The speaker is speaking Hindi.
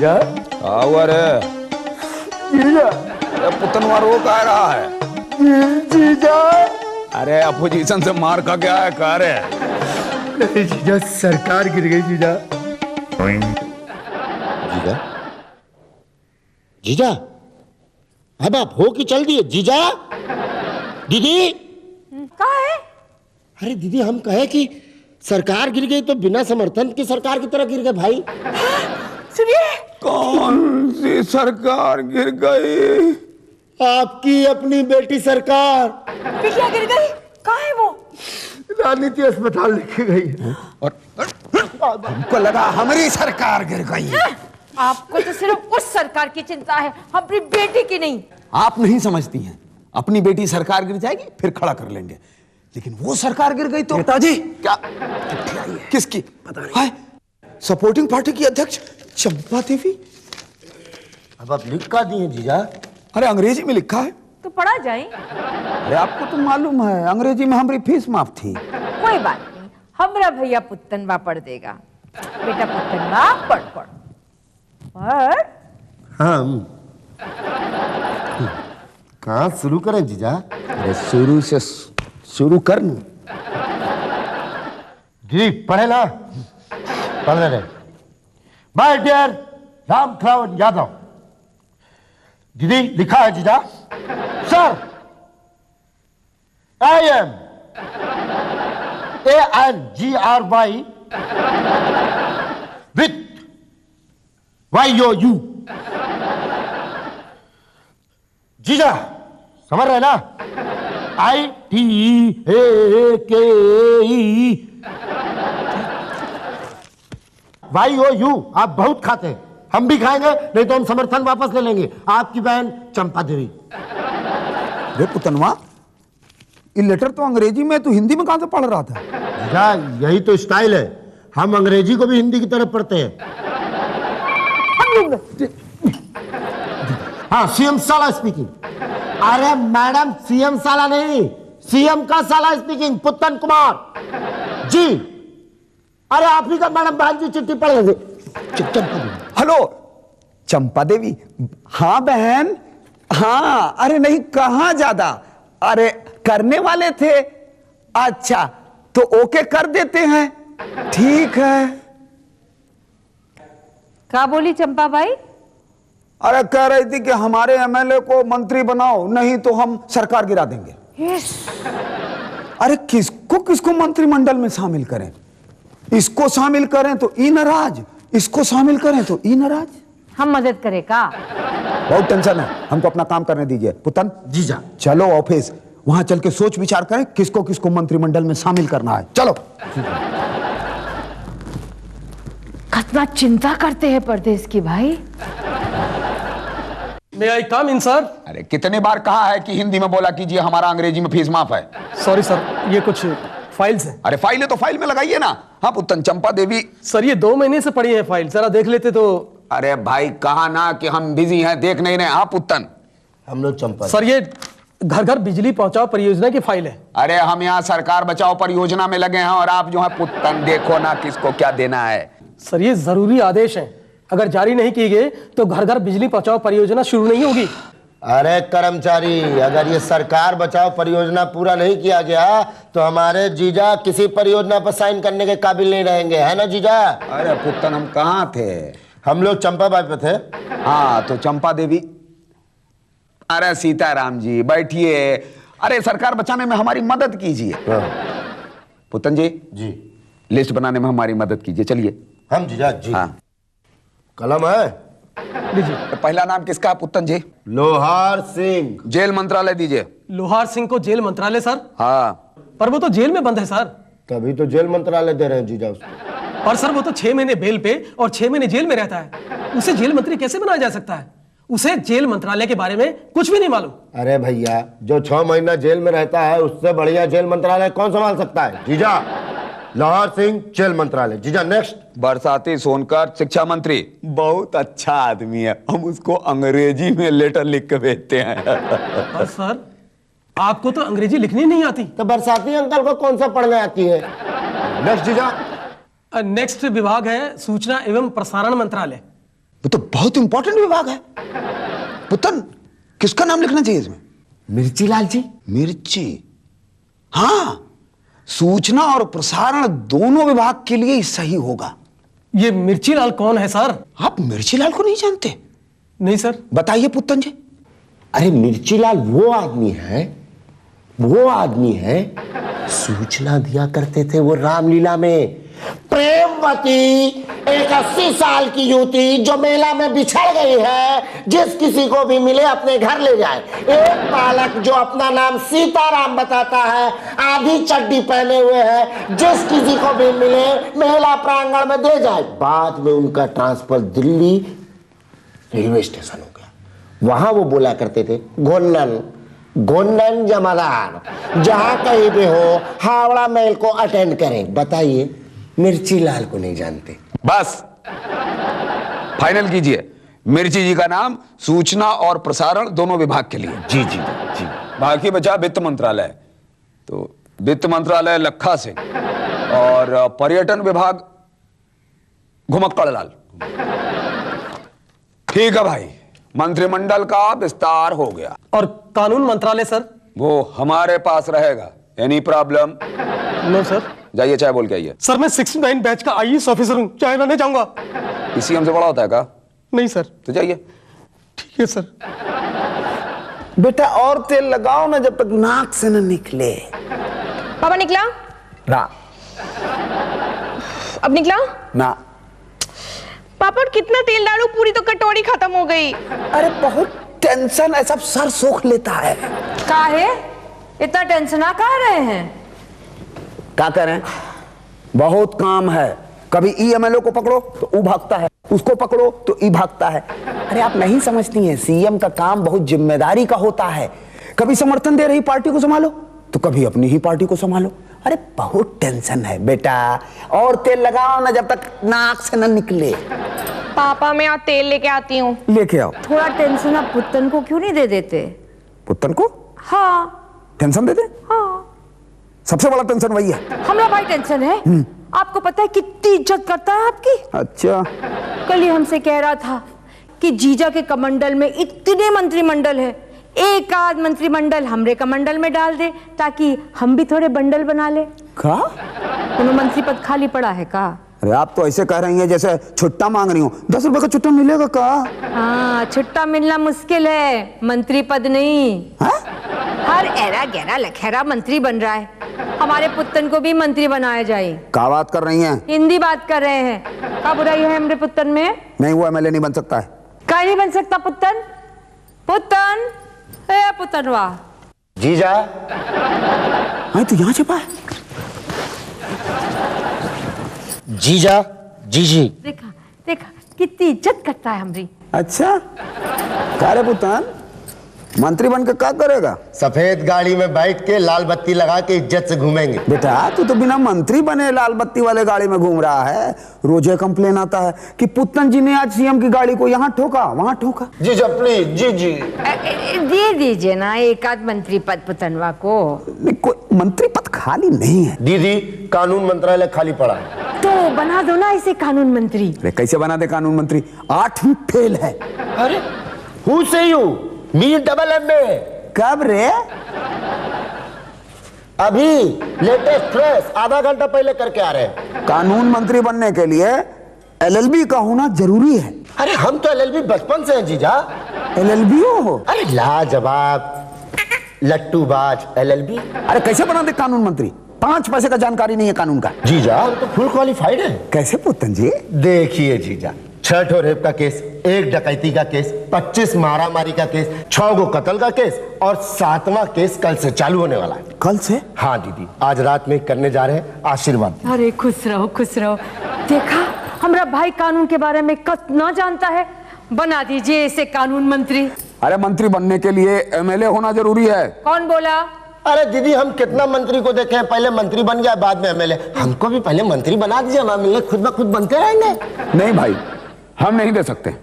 जीजा हुआ रे? जीजा पुतनवा रो कह रहा है? जीजा अरे अपोजिशन से मार खा गया है कह रहे? नहीं जीजा, सरकार गिर गई जीजा। जीजा जीजा अब आप हो कि चल दिए? जीजा दीदी कहाँ है? अरे दीदी हम कहे कि सरकार गिर गई तो बिना समर्थन की सरकार की तरह गिर गए भाई। सुनिए, कौन सी सरकार गिर गई? आपकी अपनी बेटी सरकार। बिटिया गिर गई? कहाँ है वो? राजनीति अस्पताल लेके गई है। और हमको लगा हमारी सरकार गिर गई। आपको तो सिर्फ उस सरकार की चिंता है, अपनी बेटी की नहीं। आप नहीं समझती हैं, अपनी बेटी सरकार गिर जाएगी फिर खड़ा कर लेंगे, लेकिन वो सरकार गिर गई तो नेताजी क्या? किसकी? पता नहीं। सपोर्टिंग पार्टी की अध्यक्ष चंपा देवी। अब आप लिख का दिए जीजा? अरे अंग्रेजी में लिखा है तो पढ़ा जाए। अरे आपको तो मालूम है अंग्रेजी में हमारी फीस माफ थी। कोई बात नहीं, हमरा भैया पुत्तनवा पढ़ देगा। बेटा पुत्तनवा पढ़ पढ़ पढ़। हम कहाँ शुरू करें जीजा? अरे शुरू से शुरू कर न। जी पढ़े ना, पढ़ रहे। My dear Ramkharavan Yadav. दीदी लिखा है जीजा। Sir I am ANGRY with YOU। जीजा समझ रहे ना? ITEAKE। YOU आप बहुत खाते हैं, हम भी खाएंगे, नहीं तो हम समर्थन वापस ले लेंगे। आपकी बहन चंपा देवी। रे पुतनवा, ये लेटर तो अंग्रेजी में, तू हिंदी में कहां से पढ़ रहा था? क्या यही तो स्टाइल है, हम अंग्रेजी को भी हिंदी की तरह पढ़ते हैं। हाँ सीएम साला स्पीकिंग। अरे मैडम सीएम साला नहीं, सीएम का साला स्पीकिंग, पुत्तन कुमार जी। अरे आप ही का मैडम बहन जी चिट्ठी पढ़ रहे थे। हेलो चंपा देवी। हाँ बहन, हाँ। अरे नहीं, कहाँ ज्यादा, अरे करने वाले थे। अच्छा तो ओके कर देते हैं, ठीक है। क्या बोली चंपा भाई? अरे कह रही थी कि हमारे एमएलए को मंत्री बनाओ, नहीं तो हम सरकार गिरा देंगे। अरे किसको किसको मंत्रिमंडल में शामिल करें? इसको शामिल करें तो ई नाराज, इसको शामिल करें तो ई नाराज। हम मदद करें का? बहुत टेंशन है, हमको अपना काम करने दीजिए। पुतन जीजा चलो ऑफिस, वहां चल के सोच विचार करें किसको किसको मंत्रिमंडल में शामिल करना है। चलो। कितना चिंता करते हैं परदेश की भाई। मे आई कम इन सर? अरे कितने बार कहा है कि हिंदी में बोला कीजिए, हमारा अंग्रेजी में फीस माफ है। सॉरी सर, ये कुछ फाइल्स हैं। अरे फाइल है तो फाइल में लगाइए ना। हाँ पुतन चंपा देवी। सर ये 2 महीने से पड़ी है फाइल, जरा देख लेते तो। अरे भाई कहा ना कि हम बिजी हैं, देख नहीं रहे। हाँ पुतन। हम लोग चंपा। सर ये घर घर बिजली पहुंचाओ परियोजना की फाइल है। अरे हम यहाँ सरकार बचाओ परियोजना में लगे हैं और आप जो है पुतन देखो ना किसको क्या देना है। सर ये जरूरी आदेश है, अगर जारी नहीं किए गए तो घर घर बिजली पहुंचाओ परियोजना शुरू नहीं होगी। अरे कर्मचारी, अगर ये सरकार बचाओ परियोजना पूरा नहीं किया गया तो हमारे जीजा किसी परियोजना पर साइन करने के काबिल नहीं रहेंगे, है ना जीजा? अरे पुतन हम कहाँ थे? हम लोग चंपा बाई पे थे। हाँ तो चंपा देवी। अरे सीताराम जी बैठिए। अरे सरकार बचाने में हमारी मदद कीजिए। पुतन जी जी लिस्ट बनाने में हमारी मदद कीजिए, चलिए। हम जीजा जी। हाँ कलम है? लीजिए। पहला नाम किसका पुतन जी? लोहार सिंह। जेल मंत्रालय दीजिए। लोहार सिंह को जेल मंत्रालय सर? हाँ पर वो तो जेल में बंद है सर। तभी तो जेल मंत्रालय दे रहे हैं जीजा उसको। पर सर वो तो 6 महीने बेल पे और 6 महीने जेल में रहता है, उसे जेल मंत्री कैसे बनाया जा सकता है? उसे जेल मंत्रालय के बारे में कुछ भी नहीं मालूम। अरे भैया, जो 6 महीना जेल में रहता है उससे बढ़िया जेल मंत्रालय कौन संभाल सकता है? जीजा लाहौर सिंह जेल मंत्रालय। जीजा नेक्स्ट। बरसाती सोनकर शिक्षा मंत्री। बहुत अच्छा आदमी है, हम उसको अंग्रेजी में लेटर लिख के भेजते हैं। पर सर आपको तो अंग्रेजी लिखनी नहीं आती। तो बरसाती अंकल को कौन सा पढ़ने आती है? नेक्स्ट जीजा। नेक्स्ट विभाग है सूचना एवं प्रसारण मंत्रालय। वो तो बहुत इंपॉर्टेंट विभाग है। पुतन, किसका नाम लिखना चाहिए इसमें? मिर्ची लाल जी। मिर्ची, हाँ, सूचना और प्रसारण दोनों विभाग के लिए सही होगा। ये मिर्ची लाल कौन है सर? आप मिर्ची लाल को नहीं जानते? नहीं सर। बताइए पुत्तन जी। अरे मिर्ची लाल वो आदमी है सूचना दिया करते थे वो रामलीला में। प्रेमवती, एक 80 साल की युवती जो मेला में बिछड़ गई है, जिस किसी को भी मिले अपने घर ले जाए। एक बालक जो अपना नाम सीताराम बताता है, आधी चड्डी पहने हुए है, जिस किसी को भी मिले मेला प्रांगण में दे जाए। बाद में उनका ट्रांसफर दिल्ली रेलवे स्टेशन हो गया। वहां वो बोला करते थे घोन्नन जमादार, जहां कहीं भी हो हावड़ा मेल को अटेंड करें। बताइए, मिर्ची लाल को नहीं जानते? बस फाइनल कीजिए, मिर्ची जी का नाम सूचना और प्रसारण दोनों विभाग के लिए। जी जी जी। बाकी बचा वित्त मंत्रालय, तो वित्त मंत्रालय लखा सिंह और पर्यटन विभाग घुमक्कड़ लाल। ठीक है भाई, मंत्रिमंडल का विस्तार हो गया। और कानून मंत्रालय सर? वो हमारे पास रहेगा। Any problem? No sir. जाइए चाय बोल के आइए। सर मैं 69 बैच का आईएएस ऑफिसर हूँ, चाय लाने जाऊंगा। इसी हमसे बड़ा होता है का? नहीं सर। तो जाइए। ठीक है सर। बेटा और तेल लगाओ ना जब तक नाक से न निकले। पापा निकला? ना। अब निकला? ना। पापा कितना तेल डालूं, पूरी तो कटोरी खत्म हो गई। अरे बहुत टेंशन है, सब सर सोख लेता है। काहे इतना टेंशन आ कहा रहे हैं? क्या करें, बहुत काम है। कभी ईएमएलए को पकड़ो तो ऊ भागता है, उसको पकड़ो तो ई भागता है। अरे आप नहीं समझती हैं, सीएम का काम बहुत जिम्मेदारी का होता है। कभी समर्थन दे रही पार्टी को संभालो तो कभी अपनी ही पार्टी को संभालो। अरे बहुत टेंशन है बेटा, और तेल लगाओ ना जब तक नाक से न निकले। पापा मैं आज तेल लेके आती हूँ। लेके आओ। थोड़ा टेंशन आप पुत्तन को क्यों नहीं दे देते? पुत्तन को? हाँ। टेंशन दे दे? हाँ। सबसे बड़ा टेंशन वही है। हमरा भाई टेंशन है। आपको पता है कितनी इज्जत करता है आपकी? अच्छा। कल ही हमसे कह रहा था कि जीजा के कमंडल में इतने मंत्रिमंडल है, एक आध मंत्रिमंडल हमरे कमंडल में डाल दे ताकि हम भी थोड़े बंडल बना ले। का? तुम्हें मंत्री पद खाली पड़ा है का? अरे आप तो ऐसे कह रही हैं जैसे छुट्टा मांग रही हो। 10 रुपए का छुट्टा मिलेगा का? हाँ, छुट्टा मिलना मुश्किल है, मंत्री पद नहीं। हा? हर एरा गहरा लखेरा मंत्री बन रहा है। हमारे पुत्तन को भी मंत्री बनाया जाए। क्या बात कर रही हैं? हिंदी बात कर रहे हैं। क्या बुराई है हमारे पुत्तन में? नहीं, वो एमएलए नहीं बन सकता है। क्या नहीं बन सकता पुत्तन? पुत्तन ए पुत्तन वाह। जीजा। हाँ तो यहाँ छिपा है। जीजा, जीजी। देखा देखा कितनी इज्जत करता है हमारी। अच्छा, क्या रे पुतान, मंत्री बन के क्या करेगा? सफेद गाड़ी में बैठ के लाल बत्ती लगा के इज्जत से घूमेंगे। बेटा तू तो बिना मंत्री बने लाल बत्ती वाले गाड़ी में घूम रहा है। रोजे कंप्लेन आता है कि पुत्तन जी ने आज सीएम की गाड़ी को यहाँ ठोका वहाँ ठोका। जीजा प्लीज, जी जी। दे दीजिए ना एक आध मंत्री पद पुतनवा को। कोई मंत्री पद खाली नहीं है। दीदी, कानून मंत्रालय खाली पड़ा है। तो बना दो ना इसे कानून मंत्री। अरे कैसे बना दे कानून मंत्री? 8वीं फेल है। अरे हु से यू मी डबल MA। कब रे? अभी लेटेस्ट फ्रेश, आधा घंटा पहले करके आ रहे हैं। कानून मंत्री बनने के लिए LLB का होना जरूरी है। अरे हम तो LLB बचपन से हैं जीजा। LLB हो? अरे लाजवाब लट्टूबाज LLB। अरे कैसे बना दे कानून मंत्री? 5 पैसे का जानकारी नहीं है कानून का। जीजा हम तो फुल क्वालिफाइड है। कैसे पुत्तन जी? देखिए जीजा, 6 ठो रेप का केस, 1 डकैती का केस, 25 मारामारी का केस, 6 गो कत्ल का केस और 7वां केस कल से चालू होने वाला है। कल से? हाँ दीदी, आज रात में करने जा रहे हैं। आशीर्वाद। अरे खुश रहो खुश रहो। देखा हमारा भाई कानून के बारे में कितना जानता है। बना दीजिए इसे कानून मंत्री। अरे मंत्री बनने के लिए MLA होना जरूरी है। कौन बोला? अरे दीदी, हम कितना मंत्री को देखे हैं, पहले मंत्री बन गया बाद में MLA। हमको भी पहले मंत्री बना दीजिए, हम MLA खुद ब खुद बनते रहेंगे। नहीं भाई, हम नहीं दे सकते।